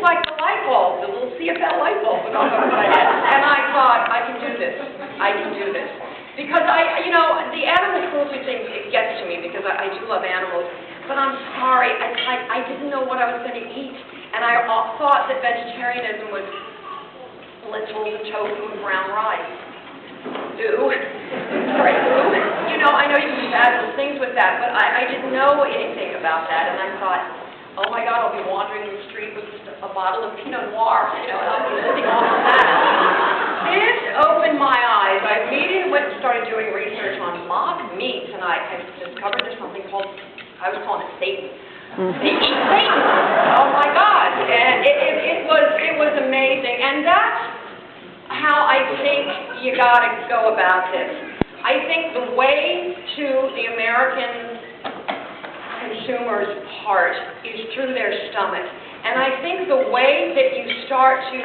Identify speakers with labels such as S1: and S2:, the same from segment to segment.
S1: like the light bulb, the little CFL light bulb went off over my head. And I thought, I can do this. I can do this. Because the animal cruelty thing, it gets to me because I do love animals. But I'm sorry, I didn't know what I was going to eat. And I thought that vegetarianism was lentils and tofu and brown rice. Ooh. Sorry, ooh. I know you can do fabulous things with that, but I didn't know anything about that. And I thought, oh my God, I'll be wandering the street with a bottle of Pinot Noir, and I'll be living off of that. This opened my eyes. I immediately went and started doing research on mock meats, and I discovered there's something called, I was calling it Satan. They eat Satan. Oh my God. And it was amazing. And that's how I think you gotta go about this. I think the way to the American consumer's heart is through their stomach. And I think the way that you start to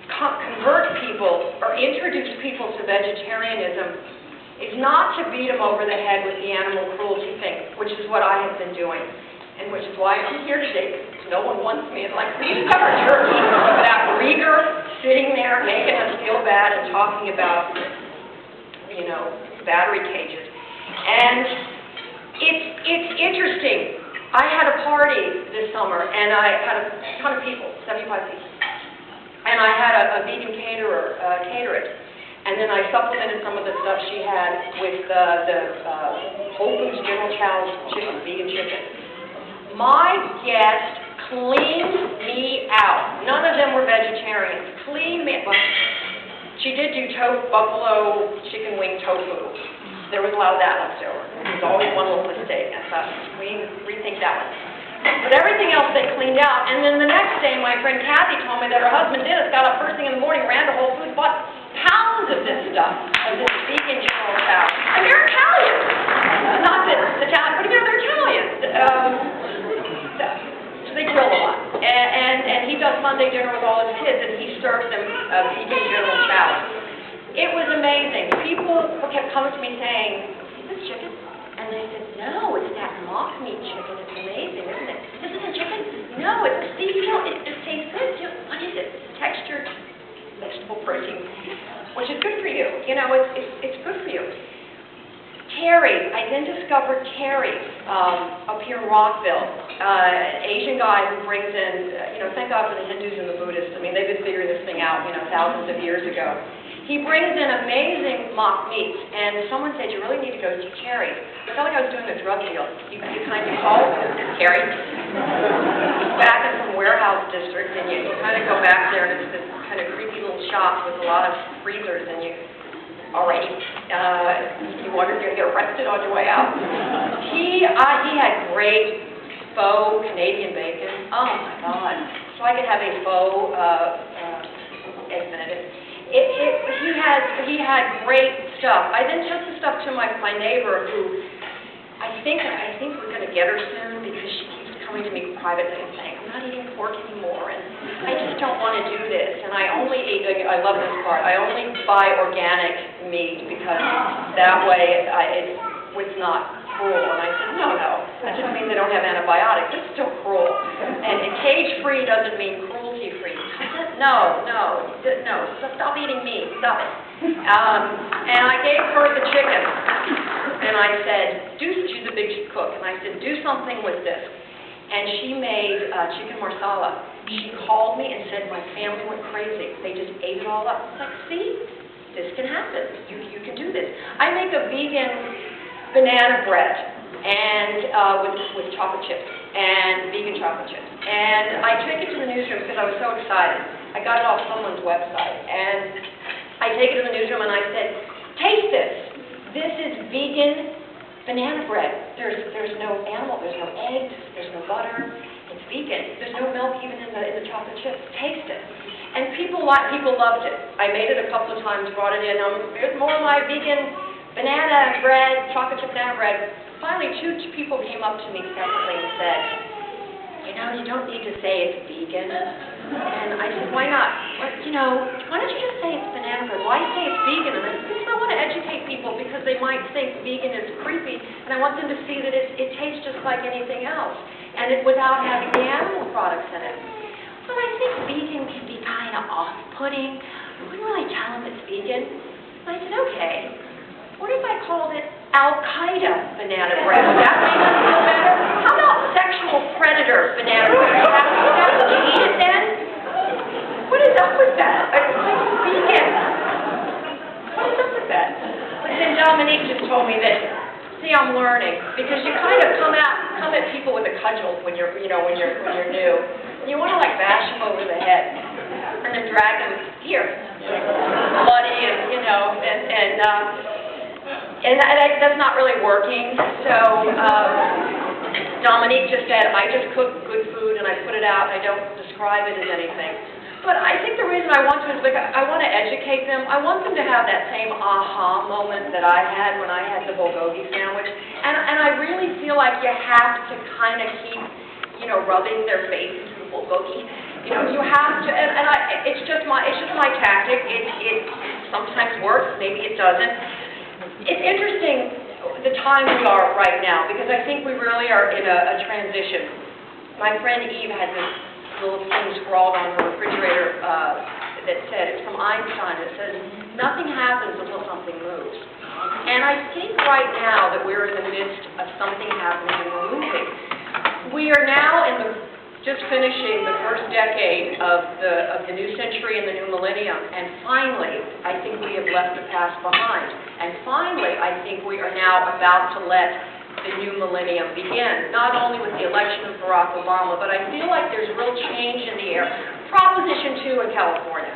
S1: convert people or introduce people to vegetarianism is not to beat them over the head with the animal cruelty thing, which is what I have been doing, and which is why I'm here today, because no one wants me. It's like, we discovered turkey without Rieger sitting there making us feel bad and talking about, battery cages. And it's interesting. I had a party this summer, and I had a ton of people, 75 people. And I had a vegan caterer cater it. And then I supplemented some of the stuff she had with the Whole Foods General Chow's chicken, vegan chicken. My guest cleaned me out. None of them were vegetarians. Cleaned me out. She did do buffalo chicken wing tofu. There was a lot of that left over. There was always one little mistake. I thought, we rethink that one. But everything else they cleaned out. And then the next day, my friend Kathy told me that her husband Dennis got up first thing in the morning, ran to Whole Foods, bought pounds of this stuff, of this vegan General Chow. And they're Italian. Not that Italian, but they're Italian. So they grill a lot. And he does Sunday dinner with all his kids, and he serves them vegan General Chow. It was amazing. People kept coming to me saying, is this chicken? And they said, no, it's that mock meat chicken. It's amazing, isn't it? This isn't chicken? No, it's beef. It tastes good. What is it? It's textured vegetable protein, which is good for you. It's good for you. Terry, I then discovered Terry up here in Rockville, an Asian guy who brings in, thank God for the Hindus and the Buddhists. I mean, they've been figuring this thing out, thousands of years ago. He brings in amazing mock meats, and someone said, you really need to go to Terry. I felt like I was doing a drug deal. You kind of call Terry. He's back in some warehouse district, and you kind of go back there, and it's this kind of creepy little shop with a lot of freezers, and you wonder if you're going to get arrested on your way out. He had great faux Canadian bacon. Oh my God. So I could have a faux egg benedict. He had great stuff. I then took the stuff to my neighbor, who I think we're going to get her soon, because she keeps coming to me privately and saying, I'm not eating pork anymore, and I just don't want to do this. And I only eat, I love this part, I only buy organic meat, because that way it's not cruel. And I said, no, that just means they don't have antibiotics. It's still cruel. And cage-free doesn't mean cruelty-free. No, stop eating meat, stop it. And I gave her the chicken, and I said, she's a big cook, and I said, do something with this. And she made chicken marsala. She called me and said, my family went crazy. They just ate it all up. It's like, see, this can happen. You can do this. I make a vegan banana bread and with chocolate chips, and vegan chocolate chips. And I took it to the newsroom because I was so excited. I got it off someone's website, and I take it to the newsroom and I said, taste this. This is vegan banana bread. There's no animal, there's no eggs, there's no butter. It's vegan. There's no milk even in the chocolate chips. Taste it. And people loved it. I made it a couple of times, brought it in. Here's more of my vegan banana bread, chocolate chip banana bread. Finally, two people came up to me separately and said, you don't need to say it's vegan. And I said, why not? Why don't you just say it's banana bread? Why say it's vegan? And I said, because I want to educate people, because they might think vegan is creepy, and I want them to see that it tastes just like anything else, and without having the animal products in it. pudding. I wouldn't really tell him it's vegan. And I said, okay, what if I called it Al-Qaeda banana bread? Would that make it feel better? How about sexual predator banana bread? Would you eat it then? What is up with that? It's like vegan. What is up with that? And then Dominique just told me that, see, I'm learning, because you kind of come at people with a cudgel when you're new. And you want to like bash them over the head and then drag them here, bloody, and that's not really working. So Dominique just said, I just cook good food and I put it out and I don't describe it as anything. But I think the reason I want to is because I want to educate them. I want them to have that same aha moment that I had when I had the bulgogi sandwich. And I really feel like you have to kind of keep, rubbing their face into the bulgogi. You have to, it's just my tactic. It sometimes works, maybe it doesn't. It's interesting the time we are right now, because I think we really are in a transition. My friend Eve had this little thing scrawled on her refrigerator that said, it's from Einstein, it says, nothing happens until something moves. And I think right now that we're in the midst of something happening and we're moving. We are now just finishing the first decade of the new century and the new millennium, and finally, I think we have left the past behind. And finally, I think we are now about to let the new millennium begin, not only with the election of Barack Obama, but I feel like there's real change in the air. Proposition 2 in California.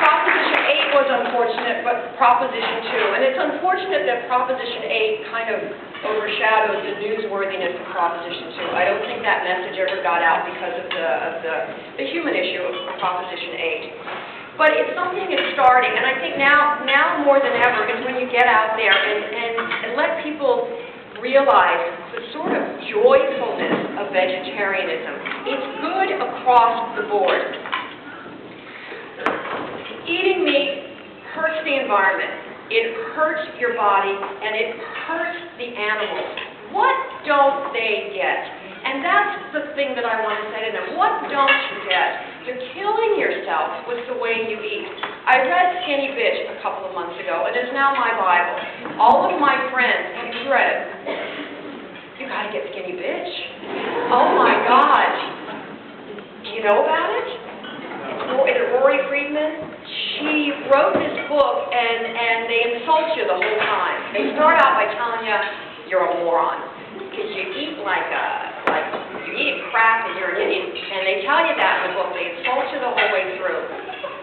S1: Proposition 8 was unfortunate, but Proposition 2, and it's unfortunate that Proposition 8 kind of overshadowed the newsworthiness of Proposition 2. I don't think that message ever got out because of the human issue of Proposition 8. But it's something that's starting, and I think now more than ever is when you get out there and let people realize the sort of joyfulness of vegetarianism. It's good across the board. Eating meat hurts the environment. It hurts your body, and it hurts the animals. What don't they get? And that's the thing that I want to say to them. What don't you get? You're killing yourself with the way you eat. I read Skinny Bitch a couple of months ago, and it's now my Bible. All of my friends, have you read it? You gotta get Skinny Bitch. Oh my gosh. Do you know about it? It's Rory Friedman. She wrote this book, and they insult you the whole time. They start out by telling you you're a moron, because you eat like you're eating crap and you're an idiot. And they tell you that in the book. They insult you the whole way through.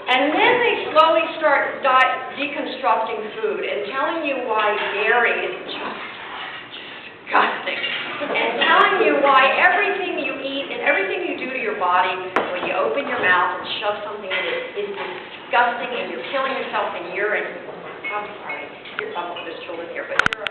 S1: And then they slowly start deconstructing food and telling you why dairy is just disgusting. And telling you why everything you eat and everything you do to your body, when you open your mouth and shove something in it, is disgusting, and you're killing yourself, and you're in, I'm sorry, there's children here, but you're